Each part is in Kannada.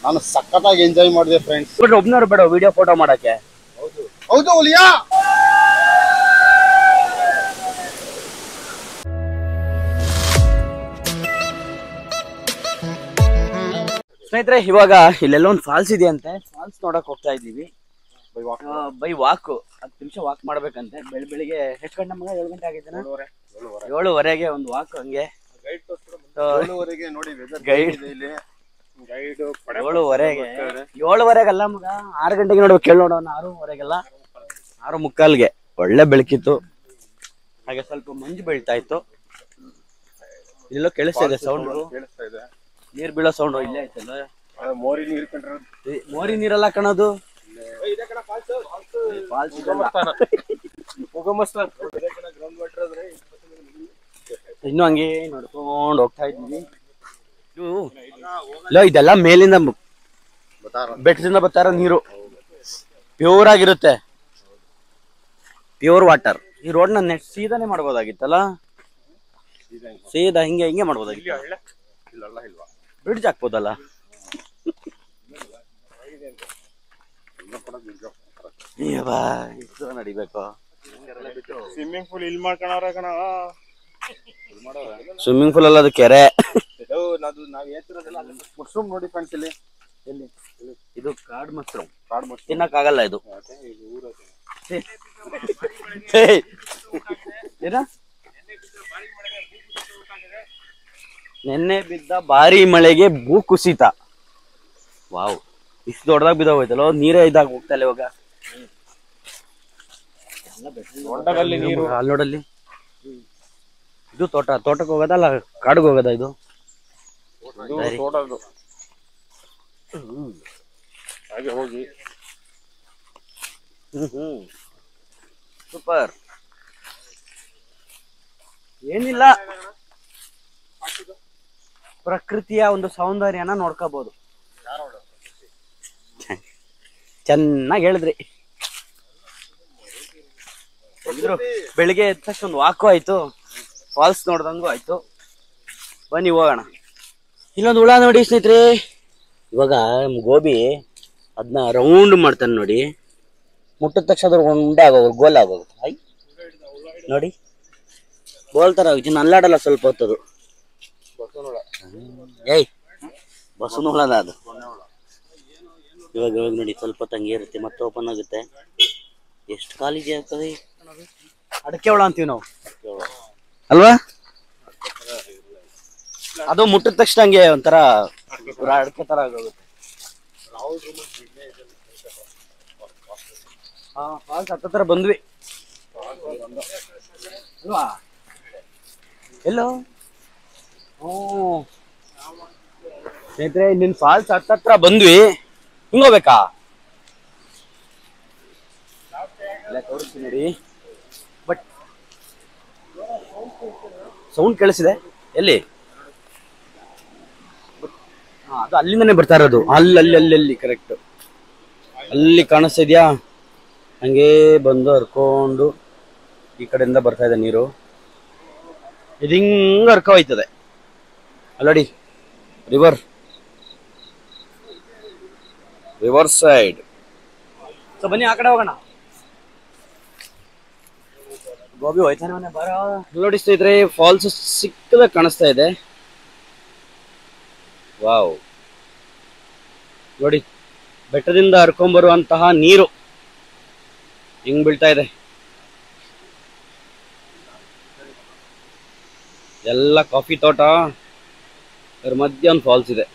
ನಾನು ಸಖತ್ತಾಗಿ ಎಂಜಾಯ್ ಮಾಡಿದೆ ಫ್ರೆಂಡ್ಸ್. ಒಬ್ನವ್ರು ಬೇಡ ವಿಡಿಯೋ ಫೋಟೋ ಮಾಡಕ್ಕೆ. ಹೌದು ಹುಲಿಯಾ. ಸ್ನೇಹಿತರೆ, ಇವಾಗ ಇಲ್ಲೆಲ್ಲ ಒಂದು ಫಾಲ್ಸ್ ಇದೆ ಅಂತೆ. ಫಾಲ್ಸ್ ನೋಡಕ್ ಹೋಗ್ತಾ ಇದ್ದೀವಿ. ಬೈ ವಾಕ್ 10 ನಿಮಿಷ ವಾಕ್ ಮಾಡ್ಬೇಕಂತೆ. ಬೆಳಿಗ್ಗೆ ಎಷ್ಟು ಗಂಟೆ ಮಗ? 7 ಗಂಟೆ ಆಗಿದ್ದೇನೆ. 7:30ಗೆ ಒಂದು ವಾಕ್. ಹಂಗೆ 7:30ಗೆ ನೋಡಿ ಗೈಡ್ ಇಲ್ಲಿ. ಗೈಡ್ 7:30ಗೆಲ್ಲ ಮಗ 6 ಗಂಟೆಗೆ ನೋಡ್ಬೇಕು. ಕೇಳಿ ನೋಡೋಣ. 6:30ಗೆಲ್ಲ 6:45ಗೆ ಒಳ್ಳೆ ಬೆಳಕಿತ್ತು. ಹಾಗೆ ಸ್ವಲ್ಪ ಮಂಜು ಬೀಳ್ತಾ ಇತ್ತು. ಇಲ್ಲೆಲ್ಲೋ ಕೇಳಿಸ್ತಾ ಇದೆ ಸೌಂಡ್. ನೀರ್ ಬೀಳೋ ಸೌಂಡ್ ಇಲ್ಲೇ ಆಯ್ತಲ್ಲ. ಮೋರಿ ನೀರೆಲ್ಲ ಕಾಣೋದು. ಇನ್ನು ಹಂಗೆ ನೋಡ್ಕೊಂಡು ಹೋಗ್ತಾ ಇದ್ವಿ. ಇದೆಲ್ಲ ಮೇಲಿಂದ ಬೆಟ್ಟದಿಂದ ಬರ್ತಾರ ನೀರು. ಪ್ಯೂರ್ ಆಗಿರುತ್ತೆ, ಪ್ಯೂರ್ ವಾಟರ್. ಈ ರೋಡ್ ನ ನೆಟ್ ಸೀದಾನೆ ಮಾಡ್ಬೋದಾಗಿತ್ತಲ್ಲ. ಸೀದಾ ಹಿಂಗೆ ಮಾಡ್ಬೋದಾಗಿತ್ತು. ಬ್ರಿಡ್ಜ್ ಹಾಕ್ಬೋದಲ್ಲ. ನಡಿಬೇಕು. ಸ್ವಿಮ್ಮಿಂಗ್ ಪೂಲ್ ಇಲ್ಲಿ ಮಾಡ್ಕೊಂಡ್ರ ಕಣ. ಸ್ವಿಮ್ಮಿಂಗ್ ಪೂಲ್ ಅಲ್ಲ, ಅದು ಕೆರೆ. ಮಶ್ರೂಮ್ ನೋಡಿ ಫ್ರೆಂಡ್ಸ್ ಇಲ್ಲಿ. ಎಲ್ಲಿ? ಇದು ಕಾಡ್ ಮಶ್ರೂಮ್. ತಿನ್ನಕ್ಕಾಗಲ್ಲ ಇದು. ನೆನ್ನೆ ಬಿದ್ದ ಭಾರಿ ಮಳೆಗೆ ಭೂ ಕುಸಿತ. ವಾವ್, ಇಷ್ಟು ದೊಡ್ಡದಾಗಿ ಬಿದ್ದೋಯ್ತಲ್ಲ. ನೀರೇ ಇದಾಗ ಹೋಗ್ತಲ್ಲ ಇವಾಗ. ಅಲ್ಲಿ ನೋಡಲ್ಲಿ ಇದು ತೋಟಕ್ಕೆ ಹೋಗೋದಲ್ಲ, ಕಾಡಿಗೆ ಹೋಗೋದ ಇದು? ಹಾಗೆ ಹೋಗಿ. ಸೂಪರ್. ಏನಿಲ್ಲ, ಪ್ರಕೃತಿಯ ಒಂದು ಸೌಂದರ್ಯನ ನೋಡ್ಕೋಬಹುದು. ಚೆನ್ನಾಗಿ ಹೇಳಿದ್ರಿ. ಬೆಳಿಗ್ಗೆ ಎದ್ದ ತಕ್ಷಣ ಒಂದು ವಾಕು ಆಯ್ತು, ಫಾಲ್ಸ್ ನೋಡ್ದಂಗೂ ಆಯ್ತು. ಬನ್ನಿ ಹೋಗೋಣ. ಇಲ್ಲೊಂದು ಹುಳ ನೋಡಿ ಸ್ನೇಹಿತರೆ. ಇವಾಗ ಗೋಬಿ ಅದನ್ನ ರೌಂಡ್ ಮಾಡ್ತಾನೆ ನೋಡಿ. ಮುಟ್ಟಿದ ತಕ್ಷಣ ಅದ್ರ ಉಂಡೆ ಆಗೋದು, ಗೋಲ್ ಆಗೋಗುತ್ತೆ. ನೋಡಿ, ಗೋಲ್ ತರ ಆಗುತ್ತೆ. ಅಲ್ಲಾಡಲ್ಲ ಸ್ವಲ್ಪ ಹೊತ್ತದು. ಬಸವನ ಹುಳದ ಅದು. ಇವಾಗ ನೋಡಿ ಸ್ವಲ್ಪ ತಂಗಿ ಇರುತ್ತೆ, ಮತ್ತೆ ಓಪನ್ ಆಗುತ್ತೆ. ಎಷ್ಟು ಕಾಲಿಗೆ ಆಗ್ತದೆ. ಅಡಕೆ ಹುಳ ಅಂತೀವಿ ನಾವು ಅಲ್ವಾ? ಅದು ಮುಟ್ಟಿದ ತಕ್ಷಣ ಹಂಗೆ ಒಂಥರ ಅಡಕೆ ತರ ಆಗೋಗುತ್ತೆ. ಫಾಲ್ಸ್ ಹತ್ರ ಬಂದ್ವಿ ಅಲ್ವಾ? ಎಲ್ಲೋ ಸ್ನೇಹಿತರೆ, ನಿನ್ ಫಾಲ್ಸ್ ಹತ್ರ ಬಂದ್ವಿ. ಹಿಂಗೋಗ್ಬೇಕಾ? ತೋರಿಸ್ತೀನಿ ನೋಡಿ. ಬಟ್ ಸೌಂಡ್ ಕೇಳಿಸಿದೆ. ಎಲ್ಲಿ? ಅದು ಅಲ್ಲಿಂದನೇ ಬರ್ತಾ ಇರೋದು. ಅಲ್ಲಿ ಕರೆಕ್ಟ್ ಅಲ್ಲಿ ಕಾಣಿಸ್ತಾ ಇದೆಯಾ? ಹಂಗೇ ಬಂದು ಹರ್ಕೊಂಡು ಈ ಕಡೆಯಿಂದ ಬರ್ತಾ ಇದೆ ನೀರು. ಇದು ಹಿಂಗ ಹರ್ಕೊ ಹೋಯ್ತದೆ ಅಲ್ಲಡಿ. River side. ಸೊ ಬನ್ನಿ ಆ ಕಡೆ ಹೋಗೋಣ. ಗೋಬಿ ಹೋಯ್ತಾನೆ ಮನೆ ಬರ. ನೋಡಿ ಸ್ನೇಹಿತರೆ, ಫಾಲ್ಸ್ ಸಿಕ್ಕದಾಗ ಕಾಣಿಸ್ತಾ ಇದೆ. ವಾವ್, ನೋಡಿ ಬೆಟ್ಟದಿಂದ ಹರ್ಕೊಂಡ್ಬರುವಂತಹ ನೀರು ಹಿಂಗ್ ಬೀಳ್ತಾ ಇದೆ. ಎಲ್ಲ ಕಾಫಿ ತೋಟ, ಅದ್ರ ಮಧ್ಯ ಒಂದು ಫಾಲ್ಸ್ ಇದೆ.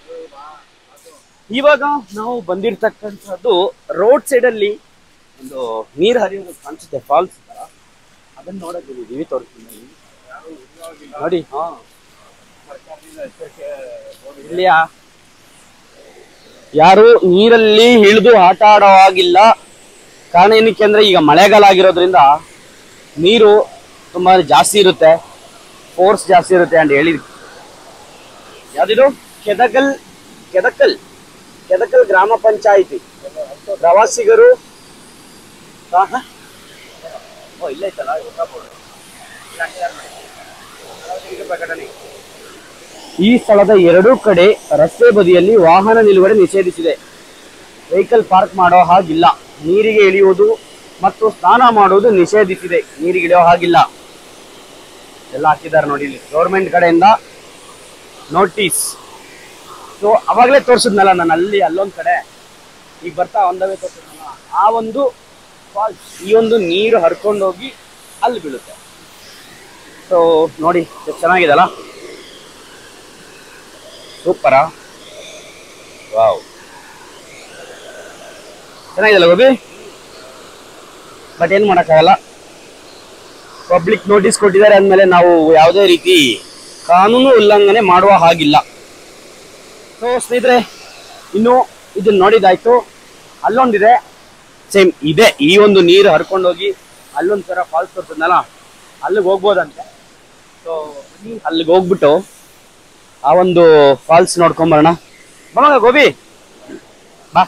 ಇವಾಗ ನಾವು ಬಂದಿರ್ತಕ್ಕಂಥದ್ದು ರೋಡ್ ಸೈಡ್ ಅಲ್ಲಿ ಒಂದು ನೀರು ಹರಿಯೋದು ಕಾಣಿಸುತ್ತೆ, ಫಾಲ್ಸ್ ತರ. ಅದನ್ನ ನೋಡೋದಿದ್ದೀವಿ, ತೋರಿಸ್ತೀನಿ ನೋಡಿ. ಇಲ್ಲಿಯಾ ಯಾರು ನೀರಲ್ಲಿ ಇಳಿದು ಆಟ ಆಡೋ ಆಗಿಲ್ಲ. ಕಾರಣ ಏನಕ್ಕೆ ಅಂದ್ರೆ ಈಗ ಮಳೆಗಾಲ ಆಗಿರೋದ್ರಿಂದ ನೀರು ತುಂಬಾ ಜಾಸ್ತಿ ಇರುತ್ತೆ, ಫೋರ್ಸ್ ಜಾಸ್ತಿ ಇರುತ್ತೆ ಅಂತ ಹೇಳಿದ್ವಿ. ಯಾವ್ದಿದು? ಕೆದಕಲ್ ಗ್ರಾಮ ಪಂಚಾಯಿತಿ. ಪ್ರವಾಸಿಗರು ಇಲ್ಲ ಐತಲ್ಲ ಪ್ರಕಟಣೆ. ಈ ಸ್ಥಳದ ಎರಡೂ ಕಡೆ ರಸ್ತೆ ಬದಿಯಲ್ಲಿ ವಾಹನ ನಿಲುಗಡೆ ನಿಷೇಧಿಸಿದೆ. ವೆಹಿಕಲ್ ಪಾರ್ಕ್ ಮಾಡೋ ಹಾಗಿಲ್ಲ. ನೀರಿಗೆ ಇಳಿಯುವುದು ಮತ್ತು ಸ್ನಾನ ಮಾಡುವುದು ನಿಷೇಧಿಸಿದೆ. ನೀರಿಗೆ ಇಳಿಯೋ ಹಾಗಿಲ್ಲ ಎಲ್ಲ ಹಾಕಿದ್ದಾರೆ ನೋಡಿ ಇಲ್ಲಿ ಗೌರ್ಮೆಂಟ್ ಕಡೆಯಿಂದ ನೋಟಿಸ್. ಸೊ ಅವಾಗಲೇ ತೋರಿಸಿದ್ನಲ್ಲ ನಾನು ಅಲ್ಲೊಂದ್ ಕಡೆ, ಈಗ ಬರ್ತಾ ಒಂದವೇ ತೋರಿಸಿದ್ನಲ್ಲ, ಆ ಒಂದು ಫಾಲ್ಸ್ ಈ ಒಂದು ನೀರು ಹರ್ಕೊಂಡೋಗಿ ಅಲ್ಲಿ ಬೀಳುತ್ತೆ. ಸೊ ನೋಡಿ ಎಷ್ಟು ಚೆನ್ನಾಗಿದೆಲ್ಲ, ಸೂಪರಾ, ವಾವ್, ಚೆನ್ನಾಗಿದೆಲ್ಲ ಗೋಬಿ. ಬಟ್ ಏನು ಮಾಡೋಕ್ಕಾಗಲ್ಲ, ಪಬ್ಲಿಕ್ ನೋಟಿಸ್ ಕೊಟ್ಟಿದ್ದಾರೆ ಅಂದಮೇಲೆ ನಾವು ಯಾವುದೇ ರೀತಿ ಕಾನೂನು ಉಲ್ಲಂಘನೆ ಮಾಡುವ ಹಾಗಿಲ್ಲ. ಸೊ ಸ್ನೇಹಿತರೆ, ಇನ್ನು ಇದನ್ನ ನೋಡಿದಾಯ್ತು. ಅಲ್ಲೊಂದಿದೆ ಸೇಮ್ ಇದೆ, ಈ ಒಂದು ನೀರು ಹರ್ಕೊಂಡೋಗಿ ಅಲ್ಲೊಂದು ಥರ ಫಾಲ್ಸ್ ತೋರಿಸಿದ್ನಲ್ಲ, ಅಲ್ಲಿಗೆ ಹೋಗ್ಬೋದಂತೆ. ಸೊ ಅಲ್ಲಿಗೆ ಹೋಗ್ಬಿಟ್ಟು ಆ ಒಂದು ಫಾಲ್ಸ್ ನೋಡ್ಕೊಂಬರೋಣ. ಬಾ ಗೋಬಿ ಬಾ.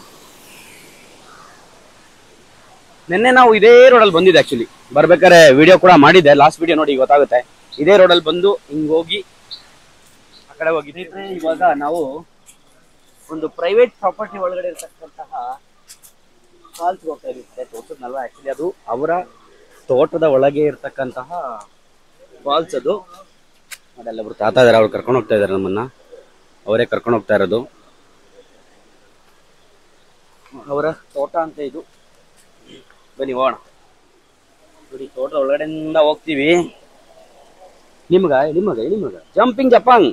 ನಿನ್ನೆ ನಾವು ಇದೇ ರೋಡಲ್ಲಿ ಬಂದಿದ್ದೆ, ಆಕ್ಚುಲಿ ಬರ್ಬೇಕಾದ್ರೆ ವಿಡಿಯೋ ಕೂಡ ಮಾಡಿದ್ದೆ. ಲಾಸ್ಟ್ ವಿಡಿಯೋ ನೋಡಿ ಗೊತ್ತಾಗುತ್ತೆ. ಇದೇ ರೋಡಲ್ಲಿ ಬಂದು ಹಿಂಗ್ ಹೋಗಿ ಆ ಕಡೆ ಹೋಗಿದ್ದೆ. ಇವಾಗ ನಾವು ಒಂದು ಪ್ರೈವೇಟ್ ಪ್ರಾಪರ್ಟಿ ಒಳಗಡೆ ಇರ್ತಕ್ಕಂತಹ ಫಾಲ್ಸ್ ಹೋಗ್ತಾ ಇರುತ್ತೆ. ತೋಟದಲ್ವಾ, ಆಕ್ಚುಲಿ ಅದು ಅವರ ತೋಟದ ಒಳಗೆ ಇರ್ತಕ್ಕಂತಹ ಫಾಲ್ಸ್ ಅದು. ಅದೆಲ್ಲ ಒಬ್ರು ತಾತ ಇದಾರೆ, ಅವ್ರು ಕರ್ಕೊಂಡು ಹೋಗ್ತಾ ಇದಾರೆ ನಮ್ಮನ್ನ, ಅವರೇ ಕರ್ಕೊಂಡು ಹೋಗ್ತಾ ಇರೋದು. ಅವರ ತೋಟ ಅಂತ ಇದು. ಬನ್ನಿ ಹೋಗೋಣ. ನೋಡಿ ತೋಟದ ಒಳಗಡೆಯಿಂದ ಹೋಗ್ತೀವಿ. ನಿಮ್ಗ ಜಂಪಿಂಗ್ ಜಪಾಂಗ್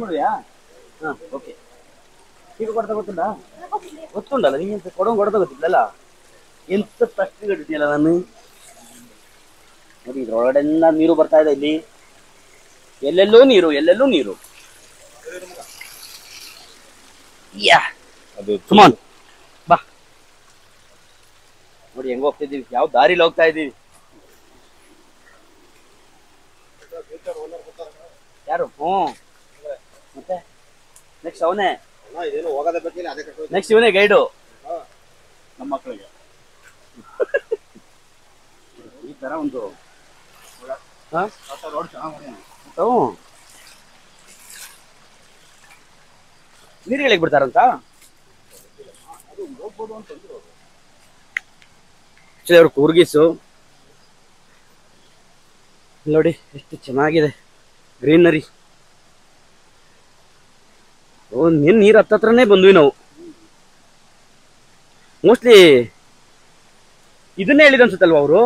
ಮಾಡಿದ್ಯಾ? ಹಾಂ, ಓಕೆ. ಈಗ ಕೊಡ್ತಾ ಗೊತ್ತುಂಟಲ್ಲ ನಿಂಗೆ, ಕೊಡೋದು ಗೊತ್ತಿಲ್ಲಲ್ಲ. ಎಂತ ಪ್ರಶ್ನೆ ಕಟ್ಟಿದ್ಯಲ್ಲ ನಾನು. ನೋಡಿ ಇದ್ರೊಳಗಡೆಯಿಂದ ನೀರು ಬರ್ತಾ ಇದೆ. ಇಲ್ಲಿ ಎಲ್ಲೆಲ್ಲೂ ನೀರು. ಯಾ ಸುಮಾನ್ ಬಾ. ನೋಡಿ ಹೆಂಗ ಹೋಗ್ತಿದ್ದೀವಿ, ಯಾವ ದಾರಿಲಿ ಹೋಗ್ತಾ ಇದ್ದೀವಿ. ಯಾರು? ಮತ್ತೆ ನೆಕ್ಸ್ಟ್ ಅವನೇ, ನೆಕ್ಸ್ಟ್ ಇವನೇ ಗೈಡು ನಮ್ಮ ಮಕ್ಕಳಿಗೆ. ಈ ತರ ಒಂದು ನೀರಿಗೆ ಬಿಡ್ತಾರಂತ ಅವ್ರ ಕೂರ್ಗಿಸು ನೋಡಿ ಎಷ್ಟು ಚೆನ್ನಾಗಿದೆ, ಗ್ರೀನರಿ. ನೀರ್ ಹತ್ತತ್ರನೇ ಬಂದ್ವಿ ನಾವು. ಮೋಸ್ಟ್ಲಿ ಇದನ್ನೇ ಹೇಳಿದ ಅನ್ಸುತ್ತಲ್ವ ಅವರು,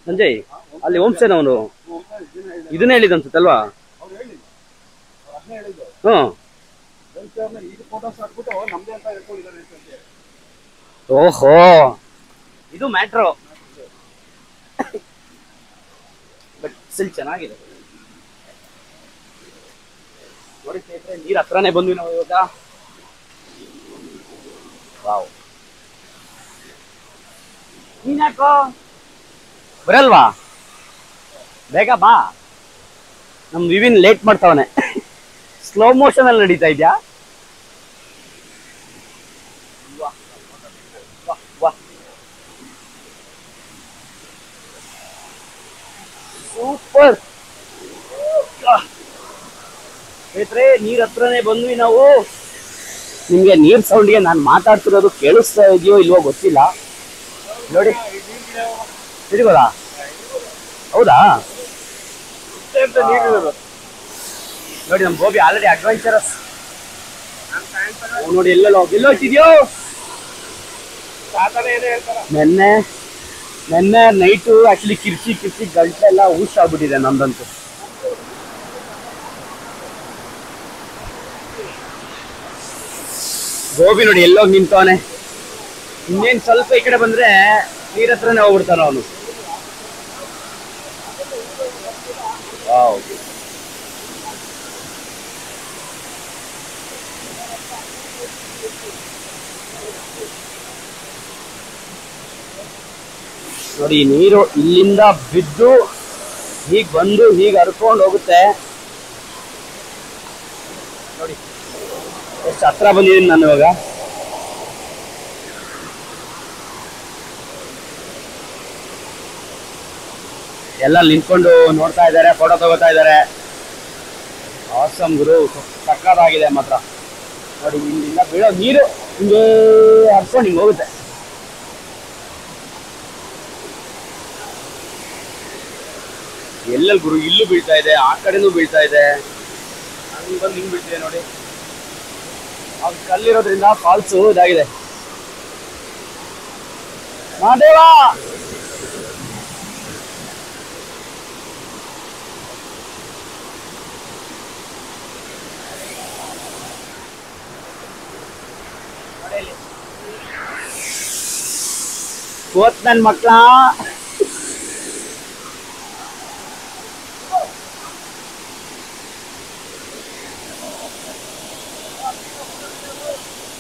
ಸಂಜಯ್ ಅಲ್ಲಿ ಹೋಮ್ ಸ್ಟೇನವನು ಇದನ್ನೇ ಹೇಳಿದ ಅನ್ಸುತ್ತಲ್ವಾ? ಓಹೋ, ಇದು ಮ್ಯಾಟ್ರೋ. ಬಟ್ ಸ್ಟಿಲ್ ಚೆನ್ನಾಗಿದೆ ನೋಡಿ ಸ್ನೇಹಿತರೆ. ನೀರ್ ಹತ್ರನೇ ಬಂದ್ವಿ ನಾವು ಇವಾಗ. ವಾವ್, ನೀನ್ಯಾಕೋ ಬರಲ್ವಾ? ಬೇಗ ಬಾ. ನಮ್ ವಿವಿನ್ ಲೇಟ್ ಮಾಡ್ತಾವನೆ. ಸ್ಲೋ ಮೋಷನ್ ಅಲ್ಲಿ ನಡೀತಾ ಇದ್ಯಾ? ಸೂಪರ್ ಸ್ನೇಹಿತರೆ, ನೀರ್ ಹತ್ರನೇ ಬಂದ್ವಿ ನಾವು. ನಿಮ್ಗೆ ನೀರ್ ಸೌಂಡ್ಗೆ ನಾನು ಮಾತಾಡ್ತಿರೋದು ಕೇಳಿಸ್ತಾ ಇದೆಯೋ ಇಲ್ವೋ ಗೊತ್ತಿಲ್ಲ. ನೋಡಿ ಸಿಡಿಗೋದಾ? ಹೌದಾ? ನೋಡಿ ನಮ್ ಗೋಬಿ ಆಲ್ರೆಡಿ ಅಡ್ವೆಂಚರಸ್. ನೋಡಿ ಎಲ್ಲೋ ಹೋಗ್ತಿದ್ಯೋ. ನೆನ್ನೆ ನೈಟು ಆಕ್ಚುಲಿ ಕಿರ್ಚಿ ಗಂಟೆಲ್ಲ ಊಷಾಗ್ಬಿಟ್ಟಿದೆ ನಮ್ದಂತೂ. ಗೋಬಿ ನೋಡಿ ಎಲ್ಲೋಗಿ ನಿಂತವನೆ. ಇನ್ನೇನ್ ಸ್ವಲ್ಪ ಈ ಕಡೆ ಬಂದ್ರೆ ನೀರ್ ಹತ್ರನೇ ಹೋಗ್ಬಿಡ್ತಾನ ಅವನು. ನೋಡಿ ನೀರು ಇಲ್ಲಿಂದ ಬಿದ್ದು ಹೀಗ್ ಬಂದು ಹೀಗ್ ಹರ್ಕೊಂಡು ಹೋಗುತ್ತೆ. ನೋಡಿ ಎಷ್ಟು ಹತ್ರ ಬಂದಿದ್ದೀನಿ ನಾನು ಇವಾಗ. ಎಲ್ಲ ನಿಂತ್ಕೊಂಡು ನೋಡ್ತಾ ಇದ್ದಾರೆ, ಫೋಟೋ ತಗೋತಾ ಇದ್ದಾರೆ. ಆಸಮ್ ಗುರು, ಸಕ್ಕತ್ತಾಗಿದೆ ಮಾತ್ರ. ನೋಡಿ ಇಲ್ಲಿಂದ ಬೀಳೋ ನೀರು ಹಿಂಗೆ ಹರ್ಕೊಂಡು ಹಿಂಗೆ ಹೋಗುತ್ತೆ. ಎಲ್ಲೆಲ್ಲಿ ಗುರು, ಇಲ್ಲೂ ಬೀಳ್ತಾ ಇದೆ, ಆ ಕಡೆನೂ ಬೀಳ್ತಾ ಇದೆ, ಹಂಗೆ ಬಂದು ಹಿಂಗೆ ಬೀಳ್ತಿದೆ ನೋಡಿ. ಅದು ಕಲ್ಲಿರೋದ್ರಿಂದ ಫಾಲ್ಸು ಇದಾಗಿದೆ. ಮಹಾದೇವ ಕೋತ್ ನನ್ ಮಕ್ಳ.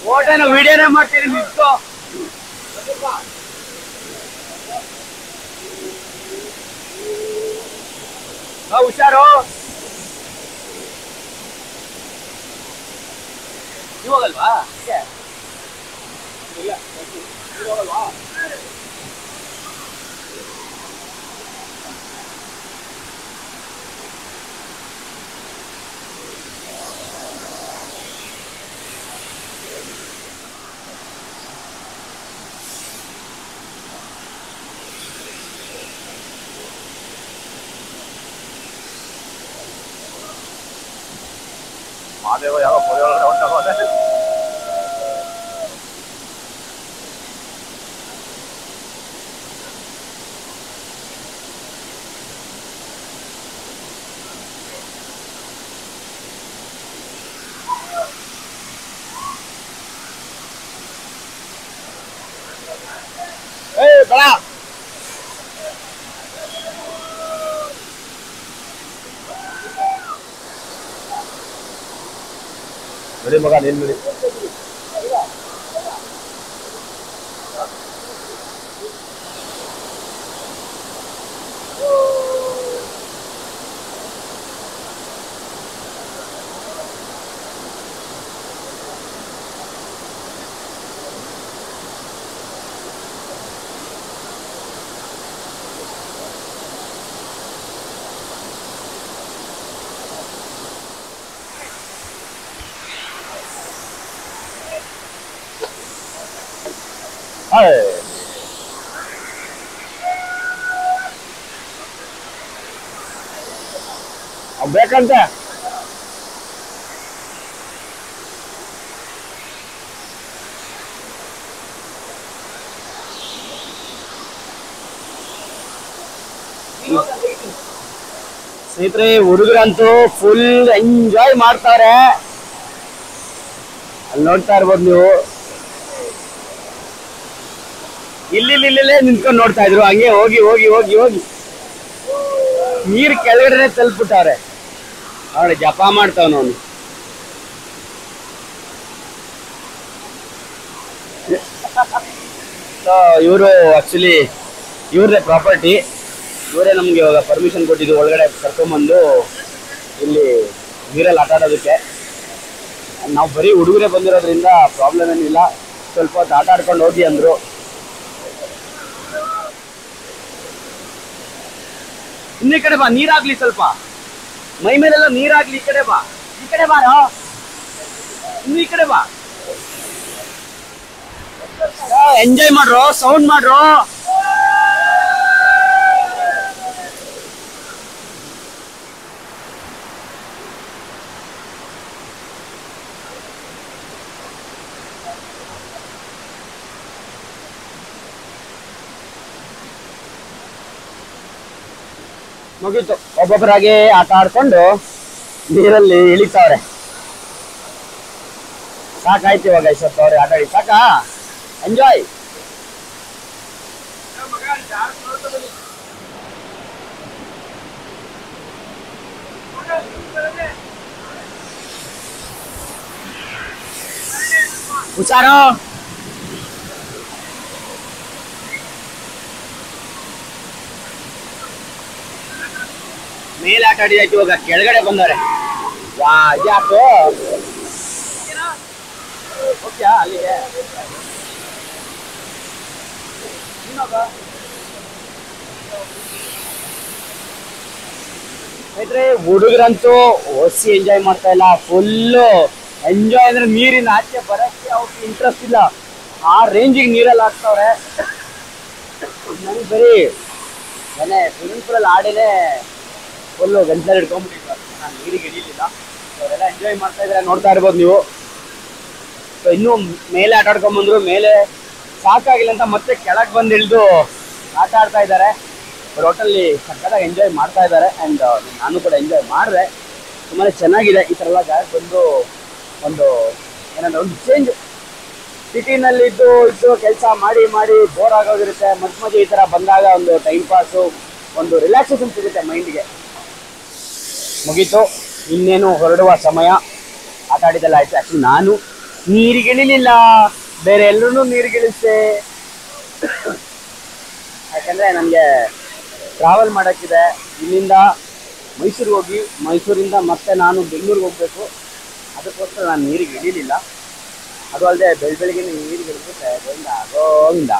ಫೋಟೋನ ವಿಡಿಯೋನೇ ಮಾಡ್ತೀನಿ ನಿಂತ್ಕೋ. ಹುಷಾರು. ಇವಾಗಲ್ವಾ ಇವಾಗಲ್ವಾ ಮಹಾದೇವ ಯಾವ ಪೊದೆ ಒಳಗಡೆ ಹೊಂಟೋಗೋದೆ. ಬೇಡ ನೋಡಿ ಮಗ, ನೀನ್ ನೋಡಿ. ಬೇಕಂತೆ ಸ್ನೇಹಿತರೆ. ಹುಡುಗರಂತೂ ಫುಲ್ ಎಂಜಾಯ್ ಮಾಡ್ತಾರೆ. ಅಲ್ಲಿ ನೋಡ್ತಾ ಇರ್ಬೋದು ನೀವು. ಇಲ್ಲೇ ನಿಂತ್ಕೊಂಡು ನೋಡ್ತಾ ಇದ್ರು. ಹಂಗೆ ಹೋಗಿ ಹೋಗಿ ಹೋಗಿ ಹೋಗಿ ನೀರ್ ಕೆಳಗಡೆ ತಲುಪಿಬಿಟ್ಟವ್ರೆ. ನೋಡಿ ಜಪ ಮಾಡ್ತಾವ ಅವನು. ಇವರು ಆಕ್ಚುಲಿ ಇವ್ರದೇ ಪ್ರಾಪರ್ಟಿ. ಇವರೇ ನಮ್ಗೆ ಇವಾಗ ಪರ್ಮಿಷನ್ ಕೊಟ್ಟಿದ್ದು ಒಳಗಡೆ ಕರ್ಕೊಂಬಂದು ಇಲ್ಲಿ ನೀರಲ್ಲಿ ಆಟ ಆಡೋದಕ್ಕೆ. ನಾವು ಬರೀ ಹುಡುಗರೇ ಬಂದಿರೋದ್ರಿಂದ ಪ್ರಾಬ್ಲಮ್ ಏನಿಲ್ಲ. ಸ್ವಲ್ಪ ಹೊತ್ತು ಆಟ ಆಡ್ಕೊಂಡು ಹೋಗಿ ಅಂದ್ರು. ಇನ್ನೀ ಕಡೆ ಬಾ, ನೀರಾಗ್ಲಿ ಸ್ವಲ್ಪ ಮೈ ಮೇಲೆಲ್ಲ ನೀರಾಗ್ಲಿ. ಈ ಕಡೆ ಬಾ, ಈ ಕಡೆ ಬಾರೋ, ಇನ್ನು ಈ ಕಡೆ ಬಾ. ಎಂಜಾಯ್ ಮಾಡ್ರೋ, ಸೌಂಡ್ ಮಾಡ್ರೋ. ಮುಗೀತು. ಒಬ್ಬೊಬ್ಬರಾಗೆ ಆಟ ಆಡ್ಕೊಂಡು ನೀರಲ್ಲಿ ಇಳಿತಾವ್ರೆ. ಸಾಕಾಯ್ತು ಇವಾಗ ಇಷ್ಟೊತ್ತು ಅವ್ರೆ ಆಟ ಆಡಿ. ಸಾಕಾ? ಎಂಜಾಯ್. ಹುಷಾರು. ಮೇಲೆ ಆಟ ಆಡಿದಾಯ್ತು. ಇವಾಗ ಕೆಳಗಡೆ ಬಂದವ್ರೆ. ವಾ ಯಾಕೋ ಓಕೆಯಾ ಅಲ್ಲಿಗೆ ಸ್ನೇಹಿತರೆ ಹುಡುಗರಂತೂ ಹೊಸಿ ಎಂಜಾಯ್ ಮಾಡ್ತಾ ಇಲ್ಲ, ಫುಲ್ಲು ಎಂಜಾಯ್ ಅಂದ್ರೆ ನೀರಿನ ಆಚೆ ಬರಕ್ಕೆ ಅವ್ರಿಗೆ ಇಂಟ್ರೆಸ್ಟ್ ಇಲ್ಲ, ಆ ರೇಂಜಿಗೆ ನೀರಲ್ಲಿ ಆಡ್ತಾವ್ರೆ. ನನಗೆ ಬರೀ ಮನೆ ಸ್ವಿಮ್ಮಿಂಗ್ ಪೂಲಲ್ಲಿ ಆಡಿನೇ ಫುಲ್ಲು ಗಂಟಲು ಹಿಡ್ಕೊಂಡ್ಬಿಟ್ಟಿದ್ರು, ನಾನು ನೀರಿಗೆ ಇಳಿಲಿಲ್ಲ. ಅವರೆಲ್ಲ ಎಂಜಾಯ್ ಮಾಡ್ತಾ ಇದ್ರೆ ನೋಡ್ತಾ ಇರ್ಬೋದು ನೀವು. ಸೊ ಇನ್ನೂ ಮೇಲೆ ಆಟ ಆಡ್ಕೊಂಡ್ಬಂದ್ರು, ಮೇಲೆ ಸಾಕಾಗಿಲ್ಲ ಅಂತ ಮತ್ತೆ ಕೆಳಗೆ ಬಂದು ಇಳಿದು ಆಟ ಆಡ್ತಾ ಇದ್ದಾರೆ. ಒಟ್ಟಲ್ಲಿ ಸಕ್ಕತ್ತಾಗಿ ಎಂಜಾಯ್ ಮಾಡ್ತಾ ಇದ್ದಾರೆ. ಆ್ಯಂಡ್ ನಾನು ಕೂಡ ಎಂಜಾಯ್ ಮಾಡಿದೆ, ತುಂಬಾ ಚೆನ್ನಾಗಿದೆ. ಈ ಥರ ಎಲ್ಲ ಜಾಗಕ್ಕೆ ಬಂದು ಒಂದು ಏನಂದ್ರೆ ಒಂದು ಚೇಂಜ್. ಸಿಟಿನಲ್ಲಿ ಇದ್ದು ಕೆಲಸ ಮಾಡಿ ಬೋರ್ ಆಗೋಗಿರುತ್ತೆ. ಮಧ್ಯೆ ಈ ಥರ ಬಂದಾಗ ಒಂದು ಟೈಮ್ ಪಾಸು, ಒಂದು ರಿಲ್ಯಾಕ್ಸೇಷನ್ ಸಿಗುತ್ತೆ ಮೈಂಡ್ಗೆ. ಮುಗೀತು, ಇನ್ನೇನು ಹೊರಡುವ ಸಮಯ. ಆಟ ಆಡಿದ್ದೆಲ್ಲ ಆಯ್ತು. ಆ್ಯಕ್ಚುಲಿ ನಾನು ನೀರಿಗಿಳಿಲಿಲ್ಲ, ಬೇರೆ ಎಲ್ಲರೂ ನೀರಿಗಿಳಿಸ್ದೆ. ಯಾಕಂದರೆ ನನಗೆ ಟ್ರಾವೆಲ್ ಮಾಡೋಕ್ಕಿದೆ. ಇಲ್ಲಿಂದ ಮೈಸೂರಿಗೆ ಹೋಗಿ, ಮೈಸೂರಿಂದ ಮತ್ತೆ ನಾನು ಬೆಂಗಳೂರಿಗೆ ಹೋಗಬೇಕು. ಅದಕ್ಕೋಸ್ಕರ ನಾನು ನೀರಿಗೆ ಇಳಿಲಿಲ್ಲ. ಅದು ಅಲ್ಲದೆ ಬೆಳಗ್ಗೆ ನೀರಿಗೆ ಇಳಿದ್ರೆ ಗೋವಿಂದ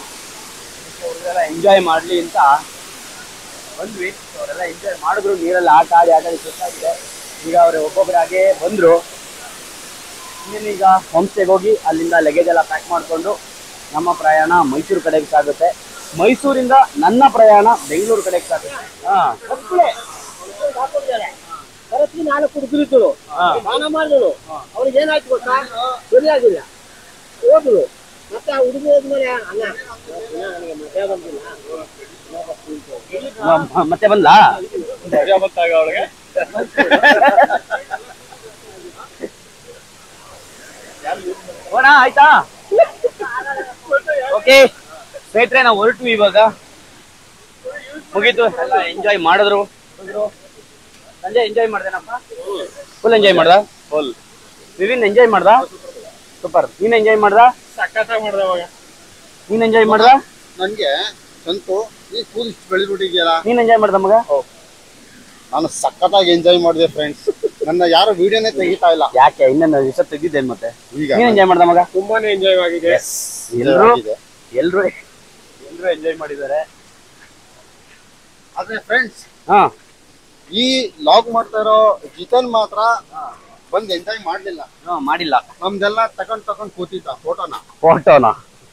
ಅವರೆಲ್ಲ ಎಂಜಾಯ್ ಮಾಡಲಿ ಅಂತ ಬಂದ್ವಿ. ಅವರೆಲ್ಲ ಎಂಜಾಯ್ ಮಾಡಿದ್ರು, ನೀರಲ್ಲಿ ಆಟ ಆಡಿ ಸುತ್ತಾಗಿದೆ. ಈಗ ಅವರು ಒಬ್ಬೊಬ್ಬರಾಗೆ ಬಂದರು. ಇನ್ನೇನೀಗ ಹೋಮ್ ಸ್ಟೇಗೆ ಹೋಗಿ ಅಲ್ಲಿಂದ ಲಗೇಜ್ ಎಲ್ಲ ಪ್ಯಾಕ್ ಮಾಡಿಕೊಂಡು ನಮ್ಮ ಪ್ರಯಾಣ ಮೈಸೂರು ಕಡೆಗೆ ಸಾಗುತ್ತೆ. ಮೈಸೂರಿಂದ ನನ್ನ ಪ್ರಯಾಣ ಬೆಂಗಳೂರು ಕಡೆಗೆ ಸಾಗುತ್ತೆ. ಕರೆಕ್ಟ್ 4 ಹುಡುಗರಿದ್ರು, ಸ್ನಾನ ಮಾಡಿದ್ರು. ಅವ್ರಿಗೆ ಏನಾಯ್ತು ಗೊತ್ತಾ, ಸರಿಯಾಗಿಲ್ಲ, ಹೋದ್ರು. ಮತ್ತೆ ಆ ಹುಡುಗಿ ಹೋದ್ಮೇಲೆ ಅಣ್ಣ ನನಗೆ ಮಜಾ ಬಂದಿಲ್ಲ, ಮತ್ತೆ ಬಂದ್ಲಾ ಬಂತಾಗ ಅವಳಿಗೆ ಹೋಣ ಆಯ್ತಾ? ಓಕೆ ಸ್ನೇಹಿತರೆ, ನಾವು ಹೊರಟ್ವಿ ಇವಾಗ. ಮುಗೀತು, ಎಲ್ಲ ಎಂಜಾಯ್ ಮಾಡಿದ್ರು. ಸಂಜೆ ಎಂಜಾಯ್ ಮಾಡ್ದೇನಪ್ಪ, ಫುಲ್ ಎಂಜಾಯ್ ಮಾಡ್ದ. ಫುಲ್ ವಿವಿನ್ ಎಂಜಾಯ್ ಮಾಡ್ದ, ಸೂಪರ್. ನೀನ್ ಎಂಜಾಯ್ ಮಾಡ್ದ? ಸಖತ್ತಾಗಿ ಮಾಡ್ದೆ ಅವಾಗ. ನೀನ್ ಎಂಜಾಯ್ ಮಾಡ್ದ? ನನ್ಗೆ ಸಂತು ಈ ಕೂಲ್ ಇಷ್ಟು ಬೆಳೆದ್ಬಿಟ್ಟಿದ್ಯಲ್ಲ. ನೀನ್ ಎಂಜಾಯ್ ಮಾಡ್ದ ಮಗ? ನಾನು ಸಖತ್ತಾಗಿ ಎಂಜಾಯ್ ಮಾಡಿದೆ ಫ್ರೆಂಡ್ಸ್. ನನ್ನ ಯಾರು ವಿಡಿಯೋನೇ ತೆಗಿತಾ ಇಲ್ಲ. ಯಾಕೆ ಇನ್ನೊಂದು ದಿವಸ ತೆಗಿದ್ದೇನೆ ಮತ್ತೆ. ಈಗ ನೀನ್ ಎಂಜಾಯ್ ಮಾಡ್ದ ಮಗ? ತುಂಬಾನೇ ಎಂಜಾಯ್ ಆಗಿದೆ. ಎಲ್ರು ಎಂಜಾಯ್ ಮಾಡಿದ್ದಾರೆ. ಆದ್ರೆ ಫ್ರೆಂಡ್ಸ್, ಹಾ, ಈ ಲಾಗ್ ಮಾಡ್ತಾ ಇರೋ ಜಿತನ್ ಮಾತ್ರ ಬಂದ್ ಎಂಜಾಯ್ ಮಾಡ್ಲಿಲ್ಲ. ಮಾಡಿಲ್ಲ. ನಮ್ದೆಲ್ಲ ತಕೊಂಡ್ ಕೂತಿದ್ದ ಫೋಟೋನ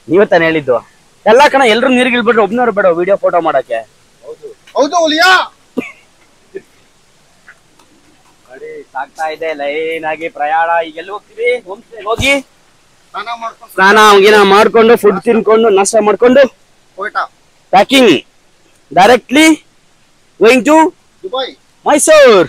ನೀವೇ ತಾನೇ ಹೇಳಿದ್ದು. ಎಲ್ಲ ಕಣ ಎಲ್ರು ನೀರಿಗೆ ಇಳ್ಬಿಟ್ರೆ ಒಬ್ನವ್ರು ಬೇಡ ವಿಡಿಯೋ ಫೋಟೋ ಮಾಡಕ್ಕೆ. ಹೌದು ಹುಲಿಯಾ. ಸಾಕ್ತಾ ಇದೆ ಲೈನ್ ಆಗಿ ಪ್ರಯಾಣ. ಈಗ ಎಲ್ಲಿ ಹೋಗ್ತೀವಿ? ಹೋಮ್ ಸ್ಟೇ ಹೋಗಿ ಸ್ನಾನ ಮಾಡ್ಕೊಂಡು ಫುಡ್ ತಿನ್ಕೊಂಡು ನಾಷ್ಟ ಮಾಡ್ಕೊಂಡು packing directly going to Dubai Mysore.